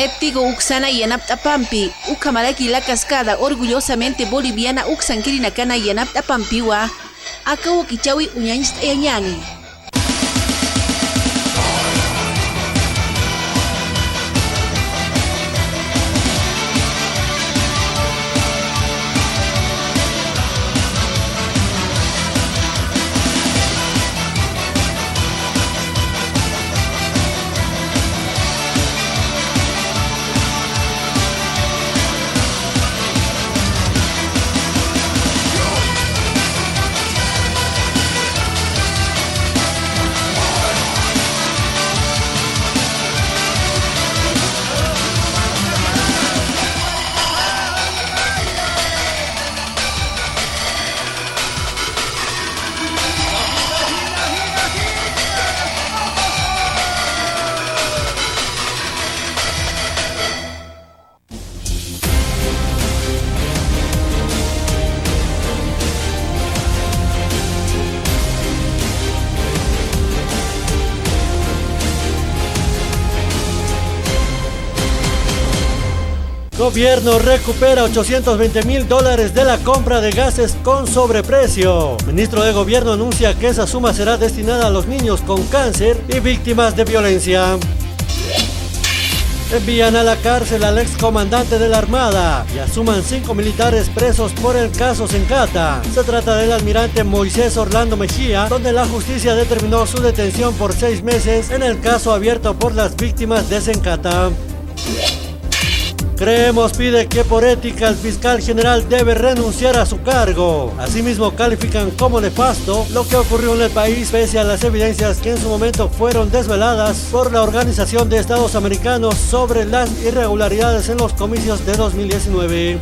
Eptigo Uxana y Yanaptapampi, Ucamalaki la cascada, orgullosamente boliviana Uxankirinacana y Yanaptapampiwa, Acabo Kichawi Uñanist Eñani. Gobierno recupera $820,000 de la compra de gases con sobreprecio. Ministro de Gobierno anuncia que esa suma será destinada a los niños con cáncer y víctimas de violencia. Envían a la cárcel al excomandante de la Armada y asuman 5 militares presos por el caso Sencata. Se trata del almirante Moisés Orlando Mejía, donde la justicia determinó su detención por 6 meses en el caso abierto por las víctimas de Sencata. Creemos pide que por ética el fiscal general debe renunciar a su cargo. Asimismo califican como nefasto lo que ocurrió en el país pese a las evidencias que en su momento fueron desveladas por la Organización de Estados Americanos sobre las irregularidades en los comicios de 2019.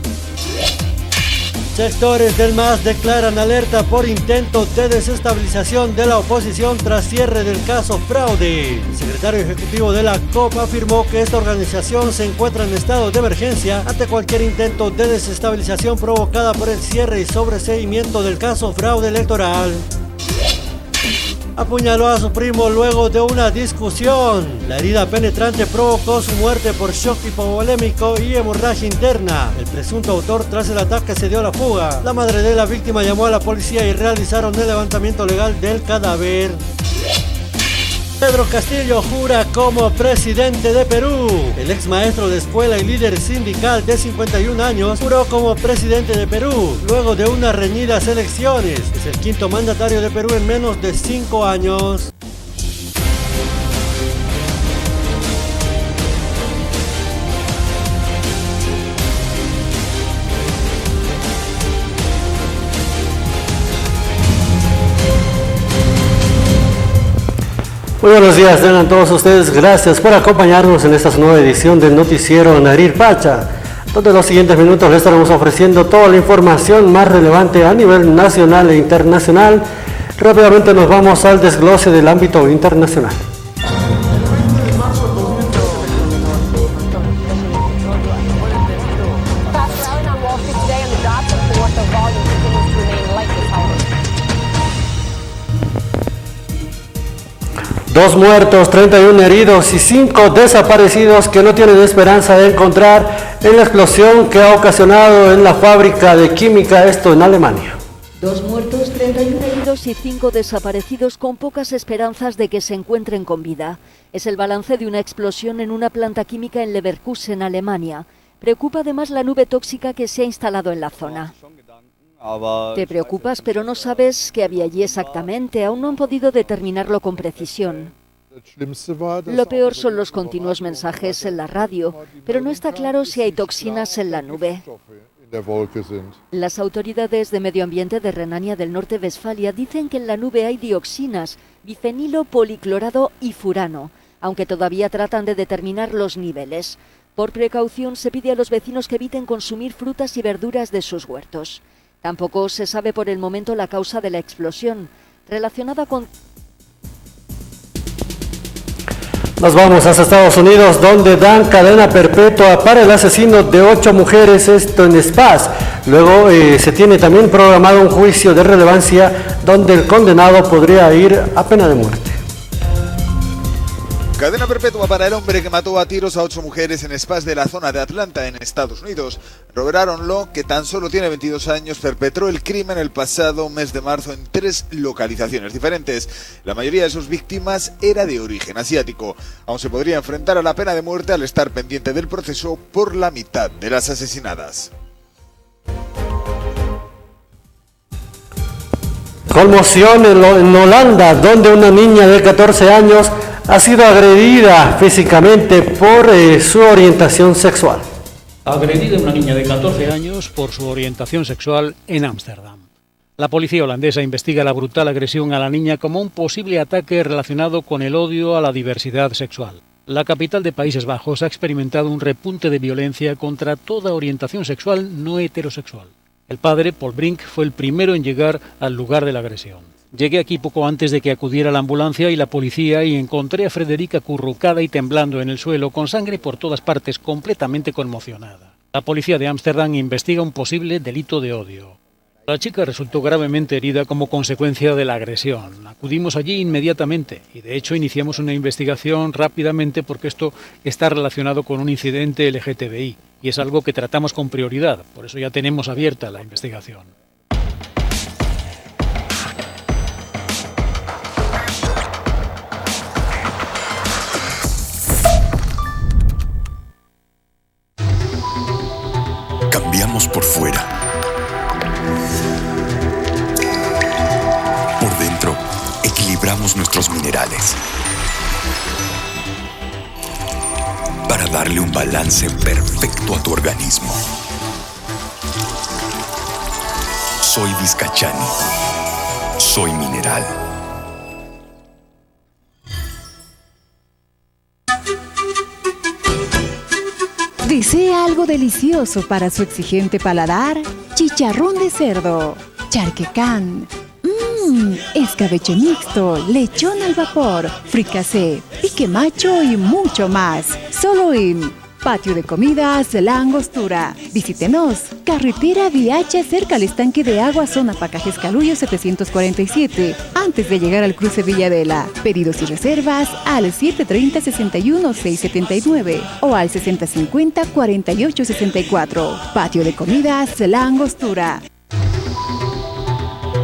Sectores del MAS declaran alerta por intento de desestabilización de la oposición tras cierre del caso fraude. El secretario ejecutivo de la COP afirmó que esta organización se encuentra en estado de emergencia ante cualquier intento de desestabilización provocada por el cierre y sobreseimiento del caso fraude electoral. Apuñaló a su primo luego de una discusión. La herida penetrante provocó su muerte por shock hipovolémico y hemorragia interna. El presunto autor tras el ataque se dio a la fuga. La madre de la víctima llamó a la policía y realizaron el levantamiento legal del cadáver. Pedro Castillo jura como presidente de Perú. El ex maestro de escuela y líder sindical de 51 años juró como presidente de Perú luego de unas reñidas elecciones. Es el quinto mandatario de Perú en menos de 5 años. Muy buenos días, tengan todos ustedes. Gracias por acompañarnos en esta nueva edición del noticiero Narir Pacha, donde en los siguientes minutos les estaremos ofreciendo toda la información más relevante a nivel nacional e internacional. Rápidamente nos vamos al desglose del ámbito internacional. Dos muertos, 31 heridos y 5 desaparecidos que no tienen esperanza de encontrar en la explosión que ha ocasionado en la fábrica de química, esto en Alemania. 2 muertos, 31 heridos y 5 desaparecidos con pocas esperanzas de que se encuentren con vida. Es el balance de una explosión en una planta química en Leverkusen, Alemania. Preocupa además la nube tóxica que se ha instalado en la zona. Te preocupas, pero no sabes qué había allí exactamente. Aún no han podido determinarlo con precisión. Lo peor son los continuos mensajes en la radio, pero no está claro si hay toxinas en la nube. Las autoridades de medio ambiente de Renania del Norte-Westfalia dicen que en la nube hay dioxinas, bifenilo, policlorado y furano, aunque todavía tratan de determinar los niveles. Por precaución se pide a los vecinos que eviten consumir frutas y verduras de sus huertos. Tampoco se sabe por el momento la causa de la explosión, relacionada con... Nos vamos hasta Estados Unidos, donde dan cadena perpetua para el asesino de 8 mujeres, esto en Spas. Luego se tiene también programado un juicio de relevancia donde el condenado podría ir a pena de muerte. Cadena perpetua para el hombre que mató a tiros a 8 mujeres en spas de la zona de Atlanta, en Estados Unidos. Robert Aaron Law, que tan solo tiene 22 años, perpetró el crimen el pasado mes de marzo en 3 localizaciones diferentes. La mayoría de sus víctimas era de origen asiático. Aún se podría enfrentar a la pena de muerte al estar pendiente del proceso por la mitad de las asesinadas. Conmoción en Holanda, donde una niña de 14 años ha sido agredida físicamente por su orientación sexual. Agredida una niña de 14 años por su orientación sexual en Ámsterdam. La policía holandesa investiga la brutal agresión a la niña como un posible ataque relacionado con el odio a la diversidad sexual. La capital de Países Bajos ha experimentado un repunte de violencia contra toda orientación sexual no heterosexual. El padre, Paul Brink, fue el primero en llegar al lugar de la agresión. Llegué aquí poco antes de que acudiera la ambulancia y la policía y encontré a Frederica acurrucada y temblando en el suelo, con sangre por todas partes, completamente conmocionada. La policía de Ámsterdam investiga un posible delito de odio. La chica resultó gravemente herida como consecuencia de la agresión. Acudimos allí inmediatamente y de hecho iniciamos una investigación rápidamente porque esto está relacionado con un incidente LGTBI y es algo que tratamos con prioridad, por eso ya tenemos abierta la investigación. Cambiamos por fuera. Por dentro, equilibramos nuestros minerales para darle un balance perfecto a tu organismo. Soy Vizcachani. Soy mineral. ¿Desea algo delicioso para su exigente paladar? Chicharrón de cerdo, charquecán, escabeche mixto, lechón al vapor, fricasé, pique macho y mucho más. Solo en Patio de Comidas La Angostura. Visítenos. Carretera VH cerca al estanque de agua, zona Pacajes Caluyo 747. Antes de llegar al cruce Villadela. Pedidos y reservas al 730-61-679 o al 6050-4864. Patio de Comidas La Angostura.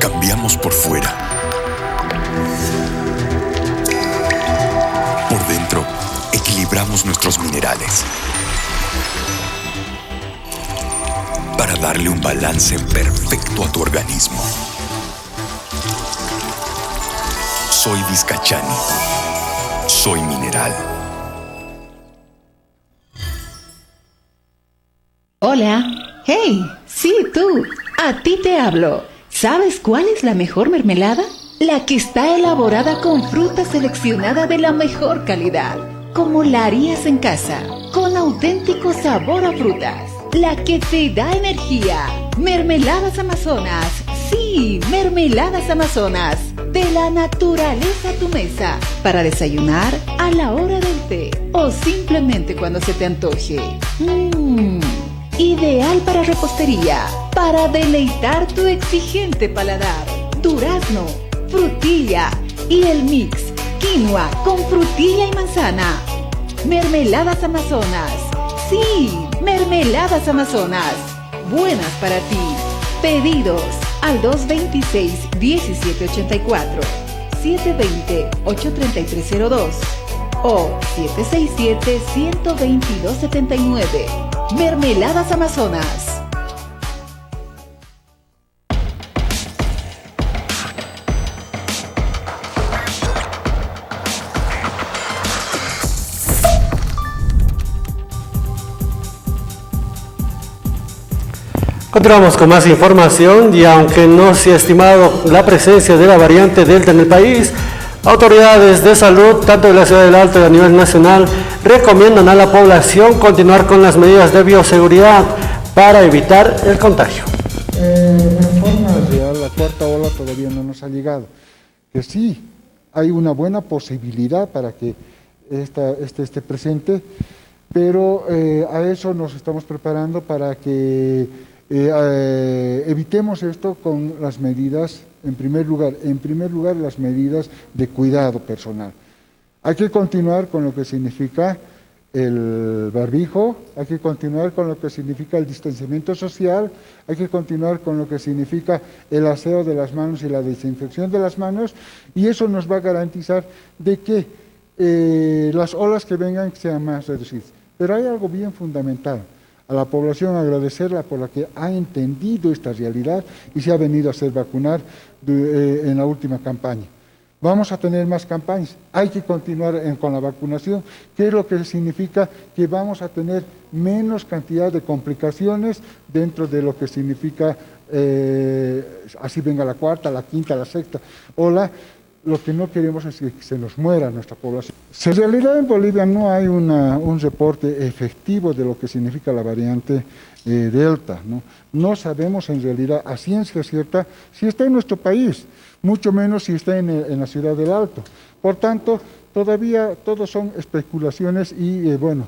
Cambiamos por fuera. Por dentro, equilibramos nuestros minerales para darle un balance perfecto a tu organismo. Soy Vizcachani. Soy mineral. Hola. Hey, sí, tú. A ti te hablo. ¿Sabes cuál es la mejor mermelada? La que está elaborada con fruta seleccionada de la mejor calidad, como la harías en casa, con auténtico sabor a frutas. La que te da energía. Mermeladas Amazonas. Sí, Mermeladas Amazonas. De la naturaleza a tu mesa. Para desayunar, a la hora del té o simplemente cuando se te antoje. Ideal para repostería, para deleitar tu exigente paladar. Durazno, frutilla y el mix quinoa con frutilla y manzana. Mermeladas Amazonas. Sí, Mermeladas Amazonas. Buenas para ti. Pedidos al 226-1784, 720-83302 o 767-12279. Mermeladas Amazonas. Continuamos con más información y aunque no se ha estimado la presencia de la variante Delta en el país, autoridades de salud, tanto de la ciudad del Alto y a nivel nacional, recomiendan a la población continuar con las medidas de bioseguridad para evitar el contagio. En forma real, la cuarta ola todavía no nos ha llegado. Que sí, hay una buena posibilidad para que esté presente, pero a eso nos estamos preparando para que evitemos esto con las medidas, en primer lugar las medidas de cuidado personal. Hay que continuar con lo que significa el barbijo, hay que continuar con lo que significa el distanciamiento social, hay que continuar con lo que significa el aseo de las manos y la desinfección de las manos, y eso nos va a garantizar de que las olas que vengan sean más reducidas. Pero hay algo bien fundamental. A la población agradecerla por la que ha entendido esta realidad y se ha venido a hacer vacunar en la última campaña. Vamos a tener más campañas, hay que continuar con la vacunación, que es lo que significa que vamos a tener menos cantidad de complicaciones dentro de lo que significa, así venga la cuarta, la quinta, la sexta ola. Lo que no queremos es que se nos muera nuestra población. En realidad en Bolivia no hay un reporte efectivo de lo que significa la variante Delta, ¿no? No sabemos en realidad a ciencia cierta si está en nuestro país, mucho menos si está en la ciudad del Alto. Por tanto, todavía todos son especulaciones y bueno,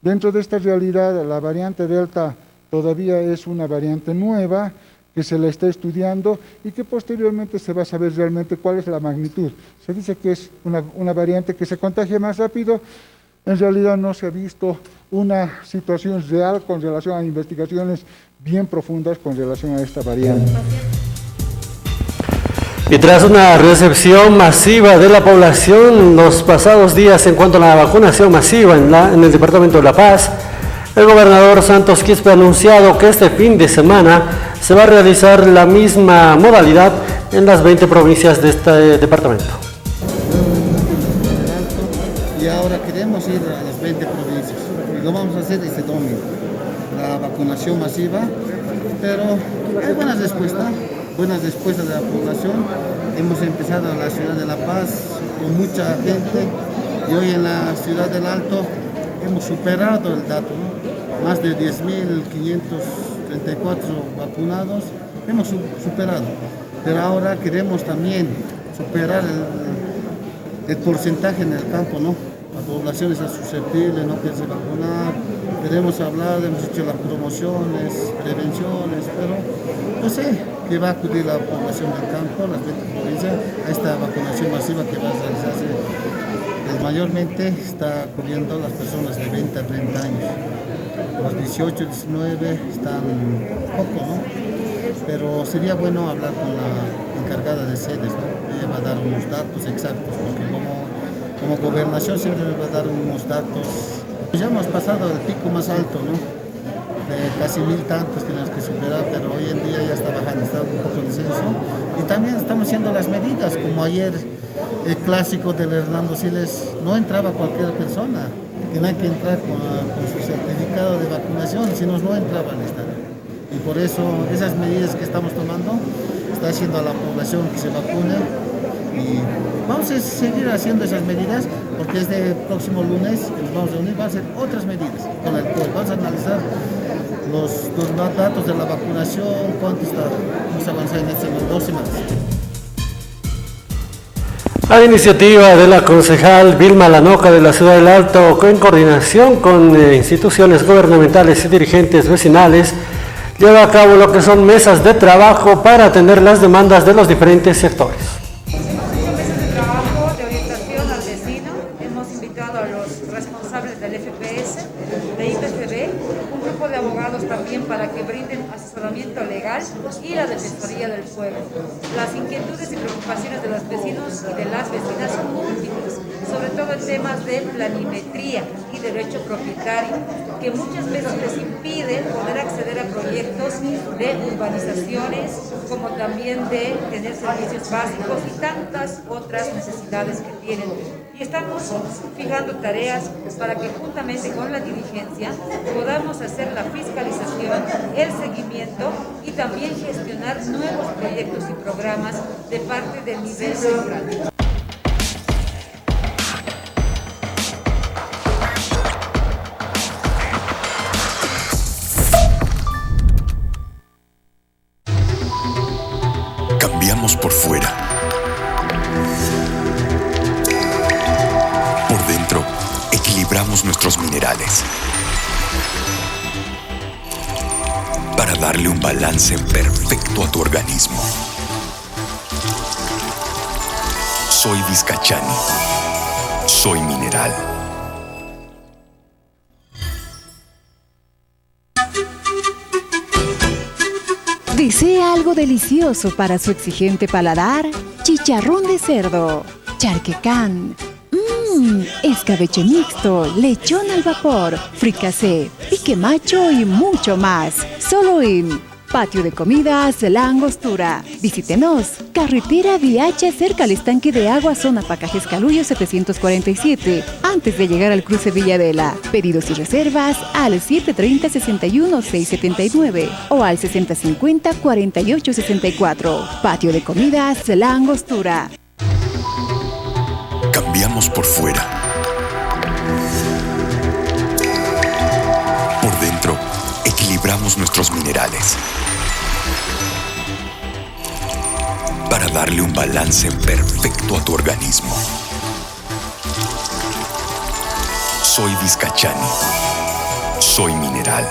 dentro de esta realidad la variante Delta todavía es una variante nueva, que se la está estudiando y que posteriormente se va a saber realmente cuál es la magnitud. Se dice que es una variante que se contagia más rápido, en realidad no se ha visto una situación real con relación a investigaciones bien profundas con relación a esta variante. Y tras una recepción masiva de la población los pasados días en cuanto a la vacunación masiva en el departamento de La Paz, el gobernador Santos Quispe ha anunciado que este fin de semana se va a realizar la misma modalidad en las 20 provincias de este departamento. Y ahora queremos ir a las 20 provincias y lo vamos a hacer este domingo, la vacunación masiva, pero hay buenas respuestas de la población. Hemos empezado en la ciudad de La Paz con mucha gente y hoy en la ciudad del Alto hemos superado el dato, ¿no? Más de 10.534 vacunados, hemos superado, pero ahora queremos también superar el porcentaje en el campo, ¿no? La población está susceptible, no quiere vacunar, queremos hablar, hemos hecho las promociones, prevenciones, pero no sé que va a acudir la población del campo, las 20 provincias, a esta vacunación masiva que va a realizarse. Mayormente está cubriendo las personas de 20 a 30 años. Los 18, 19 están poco, ¿no? Pero sería bueno hablar con la encargada de sedes, ¿no? Ella va a dar unos datos exactos, porque como gobernación siempre nos va a dar unos datos. Ya hemos pasado el pico más alto, ¿no? De casi 1.000 tantos tenemos que superar, pero hoy en día ya está bajando, está un poco en descenso. Y también estamos haciendo las medidas, como ayer el clásico del Hernando Siles, no entraba cualquier persona, tenía que entrar con su certificado de vacunación, si no entraba al estadio. Y por eso esas medidas que estamos tomando está haciendo a la población que se vacune y vamos a seguir haciendo esas medidas porque este próximo lunes que nos vamos a reunir, vamos a hacer otras medidas con el pueblo, vamos a analizar los datos de la vacunación, cuánto vamos a avanzar en estas 2 semanas. A iniciativa de la concejal Vilma Lanoca de la Ciudad del Alto, en coordinación con instituciones gubernamentales y dirigentes vecinales, lleva a cabo lo que son mesas de trabajo para atender las demandas de los diferentes sectores. Mesas de trabajo de orientación al vecino. Hemos invitado a los responsables del FPS, de IPCB, un grupo de abogados también para que brinden asesoramiento legal y la Defensoría del Pueblo. Las inquietudes y preocupaciones de los vecinos y de las vecinas son múltiples, sobre todo en temas de planimetría y derecho propietario, que muchas veces les impide poder acceder a proyectos de urbanizaciones, como también de tener servicios básicos y tantas otras necesidades que tienen. Y estamos fijando tareas para que juntamente con la dirigencia podamos hacer la fiscalización, el seguimiento y también gestionar nuevos proyectos y programas de parte del nivel central. Cambiamos por fuera. Por dentro, equilibramos nuestros minerales para darle un balance perfecto a tu organismo. Soy Vizcachani. Soy Soy Mineral. ¿Desea algo delicioso para su exigente paladar? Chicharrón de cerdo, charquecán, escabeche mixto, lechón al vapor, fricasé, pique macho y mucho más. Solo en Patio de Comidas La Angostura. Visítenos. Carretera Viacha, cerca al estanque de agua, zona Pacajes Caluyo 747, antes de llegar al cruce Villadela. Pedidos y reservas al 730-61-679 o al 6050-4864. Patio de Comidas La Angostura. Cambiamos por fuera. Por dentro, equilibramos nuestros minerales para darle un balance perfecto a tu organismo. Soy Vizcachani. Soy Mineral.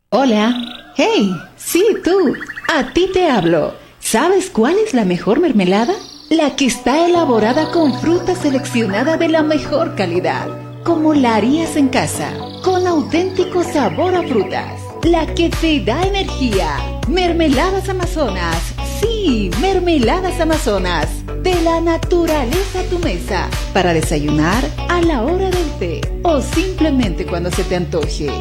Hola. Hey, sí, tú. A ti te hablo. ¿Sabes cuál es la mejor mermelada? La que está elaborada con fruta seleccionada de la mejor calidad, como la harías en casa, con auténtico sabor a frutas. La que te da energía. Mermeladas Amazonas. Sí, Mermeladas Amazonas. De la naturaleza a tu mesa. Para desayunar, a la hora del té o simplemente cuando se te antoje.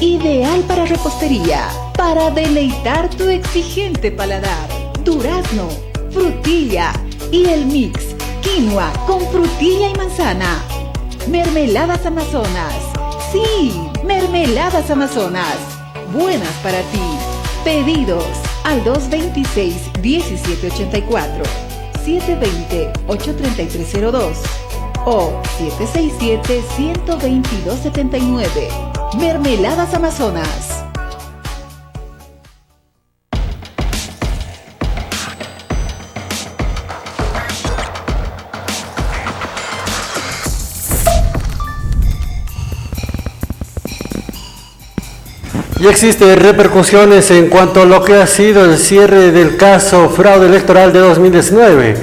Ideal para repostería, para deleitar tu exigente paladar. Durazno, frutilla y el mix quinoa con frutilla y manzana. Mermeladas Amazonas. Sí, Mermeladas Amazonas. Buenas para ti. Pedidos al 226-1784, 720-83302 o 767-12279. Mermeladas Amazonas. Y existen repercusiones en cuanto a lo que ha sido el cierre del caso fraude electoral de 2019.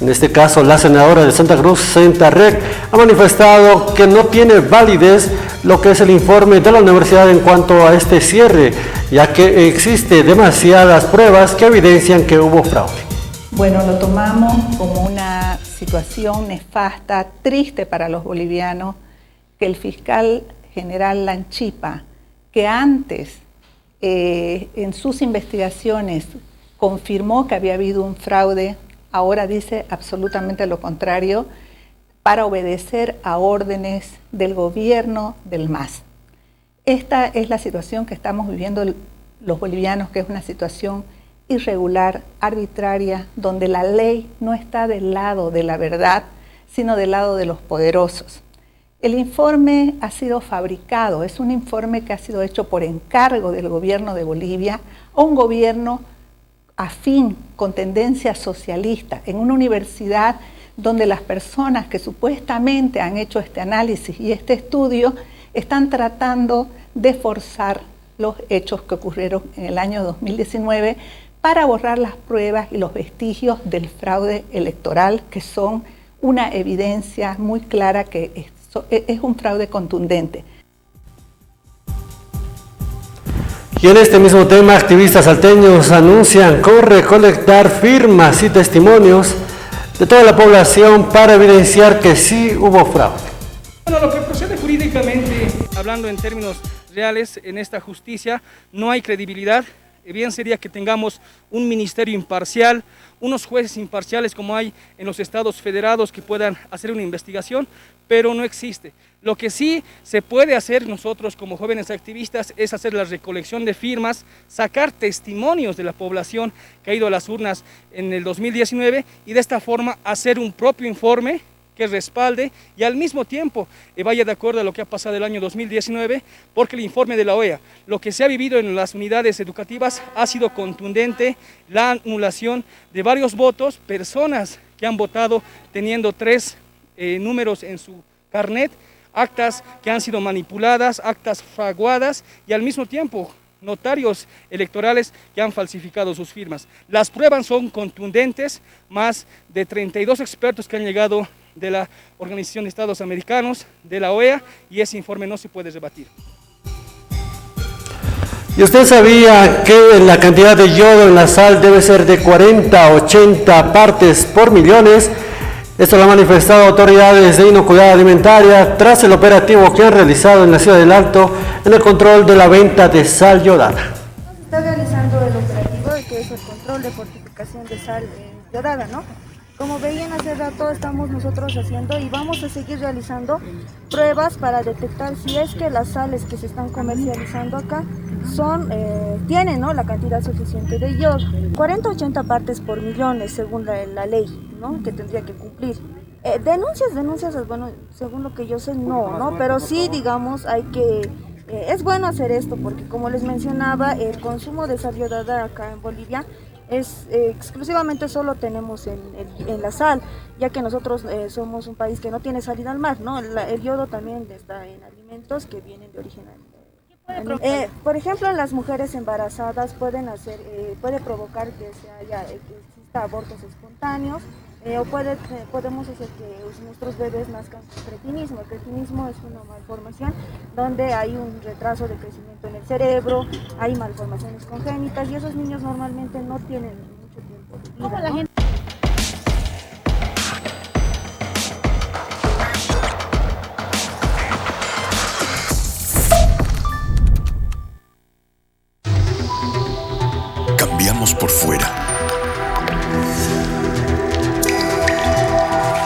En este caso, la senadora de Santa Cruz, Sentarrec, ha manifestado que no tiene validez lo que es el informe de la universidad en cuanto a este cierre, ya que existe demasiadas pruebas que evidencian que hubo fraude. Bueno, lo tomamos como una situación nefasta, triste para los bolivianos, que el fiscal general Lanchipa, que antes en sus investigaciones confirmó que había habido un fraude, ahora dice absolutamente lo contrario, para obedecer a órdenes del gobierno del MAS. Esta es la situación que estamos viviendo los bolivianos, que es una situación irregular, arbitraria, donde la ley no está del lado de la verdad, sino del lado de los poderosos. El informe ha sido fabricado, es un informe que ha sido hecho por encargo del gobierno de Bolivia a un gobierno afín, con tendencia socialista, en una universidad donde las personas que supuestamente han hecho este análisis y este estudio están tratando de forzar los hechos que ocurrieron en el año 2019 para borrar las pruebas y los vestigios del fraude electoral, que son una evidencia muy clara que es un fraude contundente. Y en este mismo tema, activistas salteños anuncian con recolectar firmas y testimonios de toda la población para evidenciar que sí hubo fraude. Bueno, lo que procede jurídicamente, hablando en términos reales, en esta justicia no hay credibilidad. Bien sería que tengamos un ministerio imparcial, unos jueces imparciales como hay en los estados federados que puedan hacer una investigación, pero no existe. Lo que sí se puede hacer nosotros como jóvenes activistas es hacer la recolección de firmas, sacar testimonios de la población que ha ido a las urnas en el 2019 y de esta forma hacer un propio informe que respalde y al mismo tiempo vaya de acuerdo a lo que ha pasado el año 2019, porque el informe de la OEA, lo que se ha vivido en las unidades educativas ha sido contundente, la anulación de varios votos, personas que han votado teniendo 3 números en su carnet, actas que han sido manipuladas, actas fraguadas y al mismo tiempo notarios electorales que han falsificado sus firmas. Las pruebas son contundentes, más de 32 expertos que han llegado de la Organización de Estados Americanos, de la OEA, y ese informe no se puede rebatir. ¿Y usted sabía que la cantidad de yodo en la sal debe ser de 40 a 80 partes por millones? Esto lo han manifestado autoridades de inocuidad alimentaria tras el operativo que han realizado en la ciudad del Alto en el control de la venta de sal yodada. Se está realizando el operativo que es el control de fortificación de sal yodada, ¿no? Como veían hace rato, estamos nosotros haciendo y vamos a seguir realizando pruebas para detectar si es que las sales que se están comercializando acá tienen, ¿no?, la cantidad suficiente de yodo. 40-80 partes por millones según la ley, ¿no?, que tendría que cumplir. Denuncias, bueno, según lo que yo sé, no, pero sí, digamos, es bueno hacer esto porque, como les mencionaba, el consumo de sal yodada acá en Bolivia es exclusivamente solo tenemos en la sal, ya que nosotros somos un país que no tiene salida al mar, ¿no? El yodo también está en alimentos que vienen de origen animal. Por ejemplo, en las mujeres embarazadas puede provocar que exista abortos espontáneos, o podemos hacer que nuestros bebés nazcan con cretinismo. El cretinismo es una malformación donde hay un retraso de crecimiento en el cerebro, hay malformaciones congénitas y esos niños normalmente no tienen mucho tiempo de vida, ¿no? Cambiamos por fuera.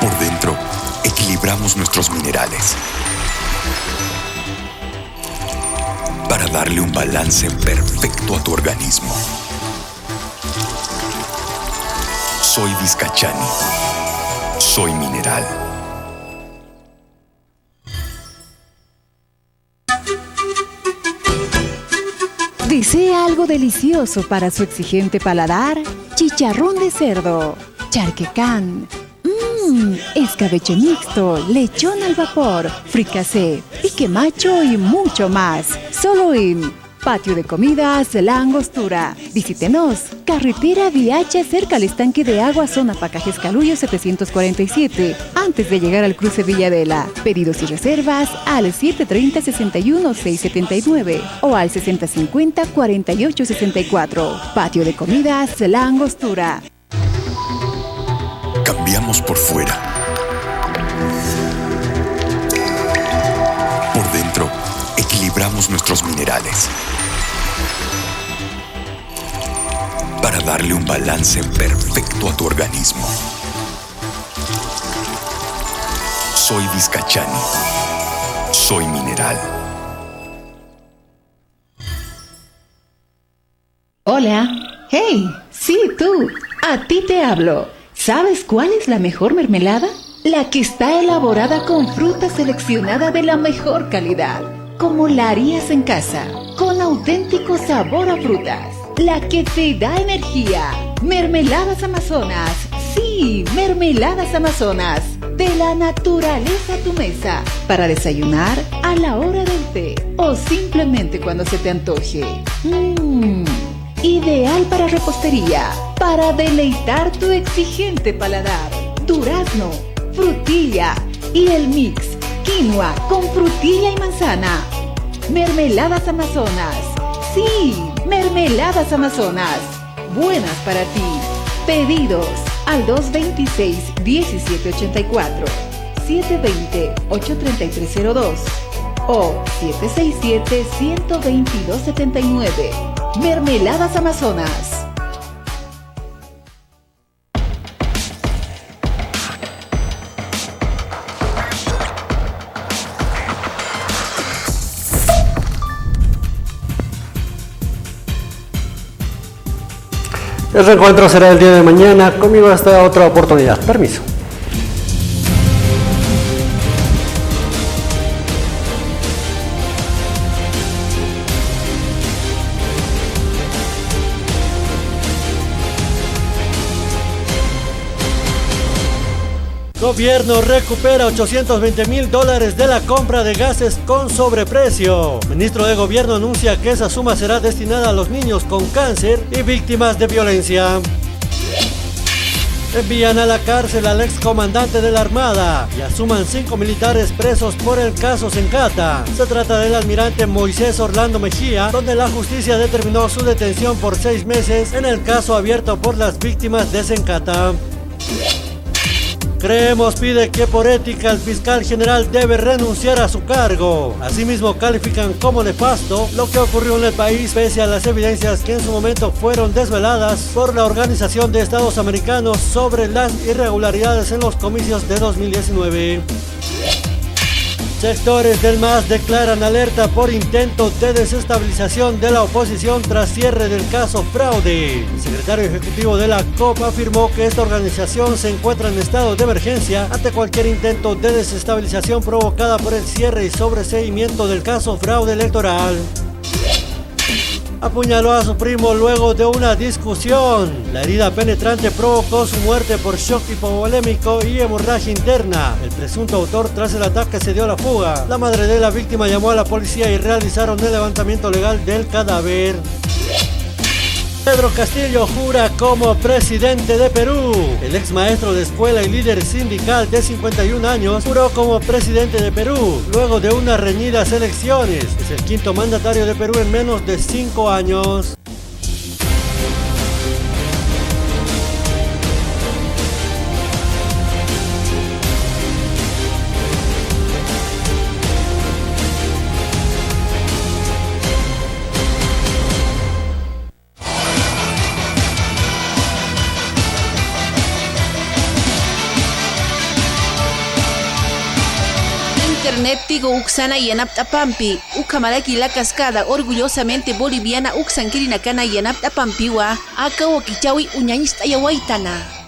Por dentro, equilibramos nuestros minerales para darle un balance perfecto a tu organismo. Soy Vizcachani. Soy mineral. ¿Desea algo delicioso para su exigente paladar? Chicharrón de cerdo, charquecán, escabeche mixto, lechón al vapor, fricasé, pique macho y mucho más. Solo en Patio de Comidas La Angostura. Visítenos. Carretera Viacha cerca al estanque de agua, zona Pacajes Calullo 747. Antes de llegar al cruce Villadela. Pedidos y reservas al 730-61-679 o al 6050-4864. Patio de Comidas La Angostura. Cambiamos por fuera. Por dentro, equilibramos nuestros minerales para darle un balance perfecto a tu organismo. Soy Vizcachani. Soy mineral. Hola. Hey, sí, tú. A ti te hablo. ¿Sabes cuál es la mejor mermelada? La que está elaborada con fruta seleccionada de la mejor calidad, como la harías en casa, con auténtico sabor a frutas. La que te da energía. Mermeladas Amazonas. Sí, Mermeladas Amazonas. De la naturaleza a tu mesa. Para desayunar, a la hora del té o simplemente cuando se te antoje. Ideal para repostería, para deleitar tu exigente paladar. Durazno, frutilla y el mix quinoa con frutilla y manzana. Mermeladas Amazonas. Sí, Mermeladas Amazonas. Buenas para ti. Pedidos al 226-1784, 720-83302 o 767-12279. Mermeladas Amazonas. El reencuentro será el día de mañana. Conmigo hasta otra oportunidad. Permiso. Gobierno recupera $820.000 de la compra de gases con sobreprecio. Ministro de Gobierno anuncia que esa suma será destinada a los niños con cáncer y víctimas de violencia. Envían a la cárcel al excomandante de la Armada y asuman 5 militares presos por el caso Sencata. Se trata del almirante Moisés Orlando Mejía, donde la justicia determinó su detención por 6 meses en el caso abierto por las víctimas de Sencata. Creemos pide que por ética el fiscal general debe renunciar a su cargo. Asimismo califican como nefasto lo que ocurrió en el país pese a las evidencias que en su momento fueron desveladas por la Organización de Estados Americanos sobre las irregularidades en los comicios de 2019. Sectores del MAS declaran alerta por intento de desestabilización de la oposición tras cierre del caso fraude. El secretario ejecutivo de la COP afirmó que esta organización se encuentra en estado de emergencia ante cualquier intento de desestabilización provocada por el cierre y sobreseimiento del caso fraude electoral. Apuñaló a su primo luego de una discusión. La herida penetrante provocó su muerte por shock hipovolémico y hemorragia interna. El presunto autor tras el ataque se dio a la fuga. La madre de la víctima llamó a la policía y realizaron el levantamiento legal del cadáver. Pedro Castillo jura como presidente de Perú. El ex maestro de escuela y líder sindical de 51 años juró como presidente de Perú luego de unas reñidas elecciones. Es el quinto mandatario de Perú en menos de 5 años. Internet tigo uxana y anaptapampi, ukamaraki la cascada orgullosamente boliviana uxankirina cana y anaptapampiwa, acá wakichawi uñañista yawaitana.